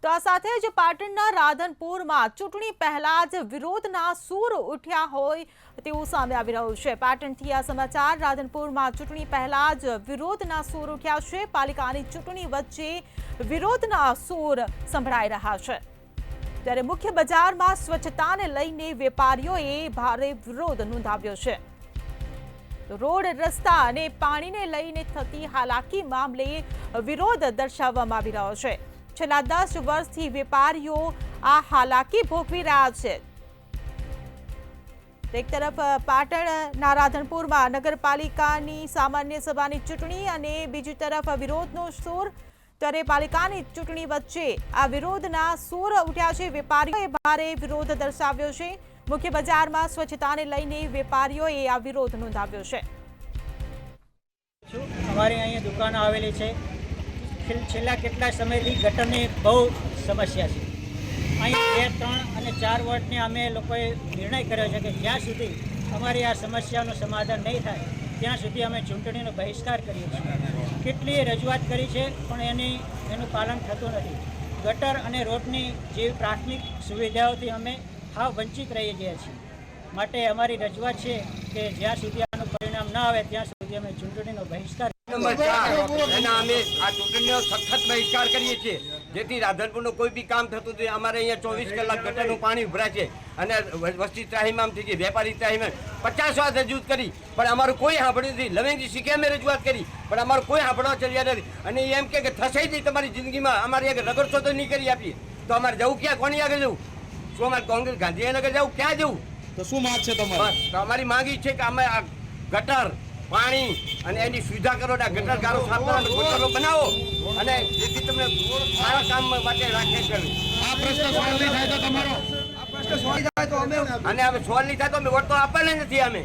તો આ સાથે જ પાટણના રાધનપુરમાં ચૂંટણી પહેલા જ વિરોધના સૂર ઉઠ્યા હોય તેવું સામે આવી રહ્યું છે। પાટણથી આ સમાચાર। રાધનપુરમાં ચૂંટણી પહેલા જ વિરોધના સૂર ઉઠ્યા છે। પાલિકાની ચૂંટણી વચ્ચે વિરોધના સૂર સંભળાઈ રહ્યા છે, ત્યારે મુખ્ય બજારમાં સ્વચ્છતાને લઈને વેપારીઓએ ભારે વિરોધ નોંધાવ્યો છે। રોડ રસ્તા અને પાણીને લઈને થતી હાલાકી મામલે વિરોધ દર્શાવવામાં આવી રહ્યો છે। છેલ્લા 10 વર્ષથી વેપારીઓ આ હાલાકી ભોગવી રહ્યા છે। એક તરફ પાટણના રાધનપુરમાં નગરપાલિકાની સામાન્ય સભાની ચૂંટણી અને બીજી તરફ વિરોધનો સૂર, ત્યારે પાલિકાની ચૂંટણી વચ્ચે આ વિરોધના સૂર ઉઠ્યા છે। વેપારીઓએ ભારે વિરોધ દર્શાવ્યો છે। મુખ્ય બજારમાં સ્વચ્છતાને લઈને વેપારીઓએ આ વિરોધ નોંધાવ્યો છે। અમારી અહીંયા દુકાનો આવેલી છે। છેલ્લા કેટલા સમયથી ગટરની બહુ સમસ્યા છે। અહીં 2, 3 અને 4 વોર્ડને અમે લોકોએ નિર્ણય કર્યો છે કે જ્યાં સુધી અમારી આ સમસ્યાનું સમાધાન નહીં થાય ત્યાં સુધી અમે ચૂંટણીનો બહિષ્કાર કરીએ છીએ। કેટલીય રજૂઆત કરી છે પણ એનું પાલન થતું નથી। ગટર અને રોડની જેવી પ્રાથમિક સુવિધાઓથી અમે હાવ વંચિત રહી ગયા છીએ। માટે અમારી રજૂઆત છે કે જ્યાં સુધી આનું પરિણામ ન આવે ત્યાં સુધી અમે ચૂંટણીનો બહિષ્કાર નંબર 4 એના અમે આ ચૂંટણીનો સખત બહિષ્કાર કરીએ છીએ, જેથી રાધનપુરનું કોઈ બી કામ થતું હતું। અમારે અહીંયા 24 કલાક ગટરનું પાણી ઉભરાય છે અને વસ્તી ત્રાહિમામ થઈ ગઈ, વેપારી ત્રાહિમામ 50 વાર રજૂઆત કરી પણ અમારું કોઈ સાંભળ્યું નથી। લવિંગજી શીખે અમે રજૂઆત કરી પણ અમારું કોઈ સાંભળવા ચલ્યા નથી અને એમ કે થશે જ તમારી જિંદગીમાં અમારે એક રગડશો તો નહીં કરી આપીએ તો અમારે જવું ક્યાં, કોની આગળ જવું? શું અમારે કોંગ્રેસ ગાંધીનગર જવું, ક્યાં જવું? તો શું માંગ છે તમારી? તો અમારી માંગી છે કે અમે આ ગટર પાણી અને એની સુવિધા કરો, ગટર ગારો સાફ કરવાનો ગટરો બનાવો અને જેથી તમને સારા કામ માટે રાખે છે। આ પ્રશ્ન સોલ્વ નહીં થાય તો તમારો અને હવે સોલ્વ નહીં થાય તો અમે વોટ તો આપવાના નથી અમે।